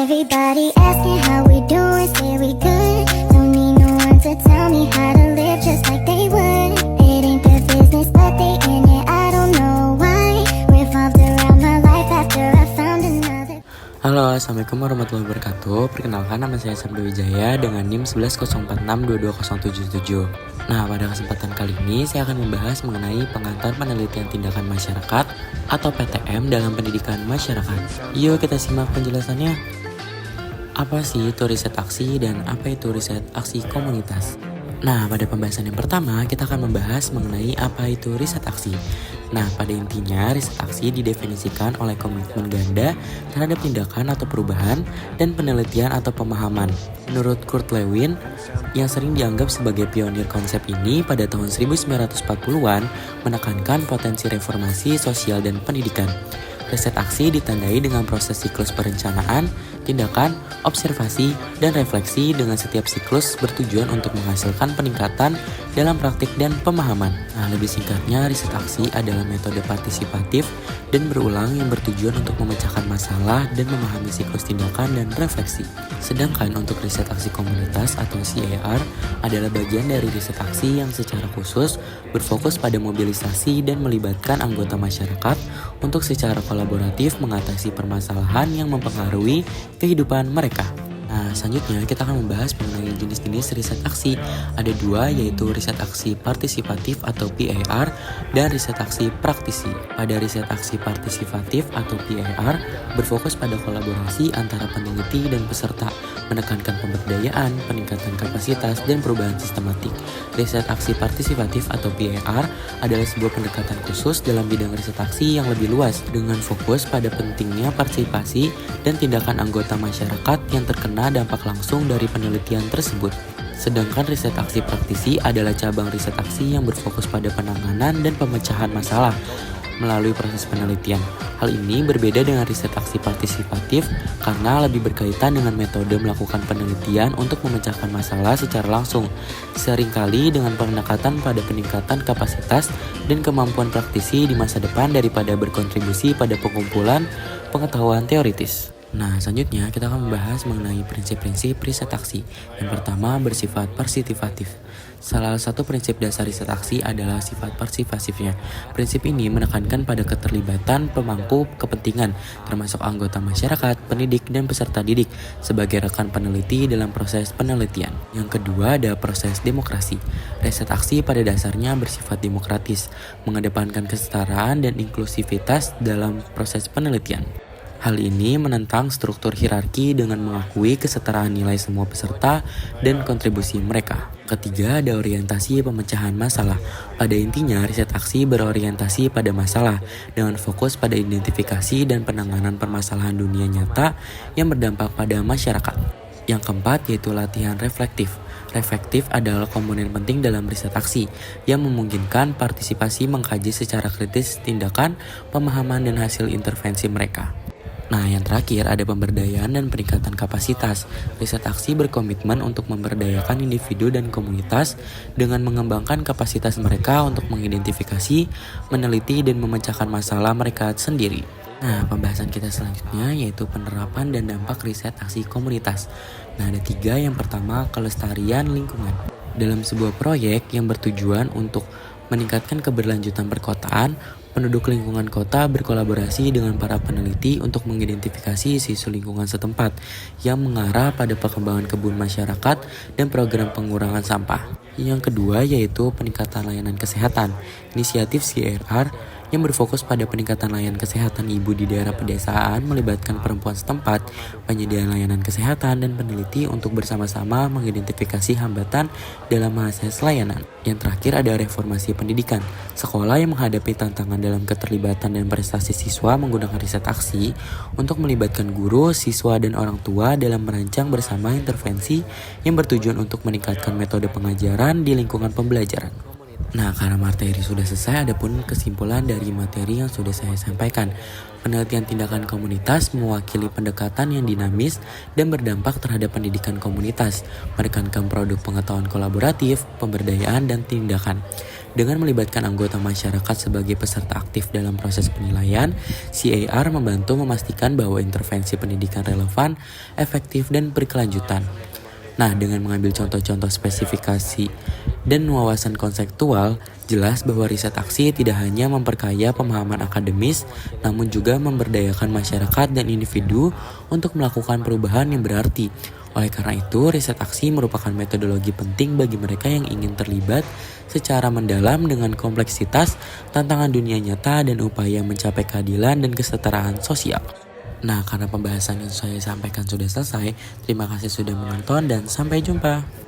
Everybody asking how we doing, say we good. Don't need no one to tell me how to live just like they would. It ain't their business, but they in it, I don't know why. Revolved around my life after I found another. Halo, assalamualaikum warahmatullahi wabarakatuh. Perkenalkan, nama saya Sabda Wijaya dengan NIM 1104622077. Nah, pada kesempatan kali ini saya akan membahas mengenai pengantar penelitian tindakan masyarakat atau PTM dalam pendidikan masyarakat. Yuk kita simak penjelasannya. Apa sih itu riset aksi dan apa itu riset aksi komunitas? Nah, pada pembahasan yang pertama kita akan membahas mengenai apa itu riset aksi. Nah, pada intinya riset aksi didefinisikan oleh komitmen ganda terhadap tindakan atau perubahan dan penelitian atau pemahaman. Menurut Kurt Lewin, yang sering dianggap sebagai pionir konsep ini pada tahun 1940-an, menekankan potensi reformasi sosial dan pendidikan. Riset aksi ditandai dengan proses siklus perencanaan, tindakan, observasi, dan refleksi dengan setiap siklus bertujuan untuk menghasilkan peningkatan dalam praktik dan pemahaman. Nah, lebih singkatnya, riset aksi adalah metode partisipatif dan berulang yang bertujuan untuk memecahkan masalah dan memahami siklus tindakan dan refleksi. Sedangkan untuk riset aksi komunitas atau CAR adalah bagian dari riset aksi yang secara khusus berfokus pada mobilisasi dan melibatkan anggota masyarakat untuk secara kolaboratif mengatasi permasalahan yang mempengaruhi kehidupan mereka. Nah, selanjutnya kita akan membahas mengenai jenis-jenis riset aksi. Ada dua, yaitu riset aksi partisipatif atau PAR dan riset aksi praktisi. Pada riset aksi partisipatif atau PAR berfokus pada kolaborasi antara peneliti dan peserta, menekankan pemberdayaan, peningkatan kapasitas, dan perubahan sistematik. Riset aksi partisipatif atau PAR adalah sebuah pendekatan khusus dalam bidang riset aksi yang lebih luas dengan fokus pada pentingnya partisipasi dan tindakan anggota masyarakat yang terkena dampak langsung dari penelitian tersebut. Sedangkan riset aksi praktisi adalah cabang riset aksi yang berfokus pada penanganan dan pemecahan masalah melalui proses penelitian. Hal ini berbeda dengan riset aksi partisipatif karena lebih berkaitan dengan metode melakukan penelitian untuk memecahkan masalah secara langsung, seringkali dengan pendekatan pada peningkatan kapasitas dan kemampuan praktisi di masa depan daripada berkontribusi pada pengumpulan pengetahuan teoritis. Nah, selanjutnya kita akan membahas mengenai prinsip-prinsip riset aksi. Yang pertama, bersifat partisipatif. Salah satu prinsip dasar riset aksi adalah sifat partisipatifnya. Prinsip ini menekankan pada keterlibatan pemangku kepentingan, termasuk anggota masyarakat, pendidik, dan peserta didik sebagai rekan peneliti dalam proses penelitian. Yang kedua, ada proses demokrasi. Riset aksi pada dasarnya bersifat demokratis, mengedepankan kesetaraan dan inklusivitas dalam proses penelitian. Hal ini menentang struktur hierarki dengan mengakui kesetaraan nilai semua peserta dan kontribusi mereka. Ketiga, ada orientasi pemecahan masalah. Pada intinya, riset aksi berorientasi pada masalah dengan fokus pada identifikasi dan penanganan permasalahan dunia nyata yang berdampak pada masyarakat. Yang keempat, yaitu latihan reflektif. Reflektif adalah komponen penting dalam riset aksi yang memungkinkan partisipasi mengkaji secara kritis tindakan, pemahaman, dan hasil intervensi mereka. Nah, yang terakhir ada pemberdayaan dan peningkatan kapasitas. Riset aksi berkomitmen untuk memberdayakan individu dan komunitas dengan mengembangkan kapasitas mereka untuk mengidentifikasi, meneliti, dan memecahkan masalah mereka sendiri. Nah, pembahasan kita selanjutnya yaitu penerapan dan dampak riset aksi komunitas. Nah, ada tiga. Yang pertama, kelestarian lingkungan. Dalam sebuah proyek yang bertujuan untuk meningkatkan keberlanjutan perkotaan, penduduk lingkungan kota berkolaborasi dengan para peneliti untuk mengidentifikasi isu lingkungan setempat yang mengarah pada perkembangan kebun masyarakat dan program pengurangan sampah. Yang kedua yaitu peningkatan layanan kesehatan. Inisiatif CAR yang berfokus pada peningkatan layanan kesehatan ibu di daerah pedesaan melibatkan perempuan setempat, penyediaan layanan kesehatan, dan peneliti untuk bersama-sama mengidentifikasi hambatan dalam mengakses layanan. Yang terakhir ada reformasi pendidikan. Sekolah yang menghadapi tantangan dalam keterlibatan dan prestasi siswa menggunakan riset aksi untuk melibatkan guru, siswa, dan orang tua dalam merancang bersama intervensi yang bertujuan untuk meningkatkan metode pengajaran di lingkungan pembelajaran. Nah, karena materi sudah selesai, adapun kesimpulan dari materi yang sudah saya sampaikan. Penelitian tindakan komunitas mewakili pendekatan yang dinamis dan berdampak terhadap pendidikan komunitas, menekankan produk pengetahuan kolaboratif, pemberdayaan, dan tindakan. Dengan melibatkan anggota masyarakat sebagai peserta aktif dalam proses penilaian, CAR membantu memastikan bahwa intervensi pendidikan relevan, efektif, dan berkelanjutan. Nah, dengan mengambil contoh-contoh spesifikasi dan wawasan konseptual, jelas bahwa riset aksi tidak hanya memperkaya pemahaman akademis, namun juga memberdayakan masyarakat dan individu untuk melakukan perubahan yang berarti. Oleh karena itu, riset aksi merupakan metodologi penting bagi mereka yang ingin terlibat secara mendalam dengan kompleksitas, tantangan dunia nyata, dan upaya mencapai keadilan dan kesetaraan sosial. Nah, karena pembahasan yang saya sampaikan sudah selesai, terima kasih sudah menonton dan sampai jumpa.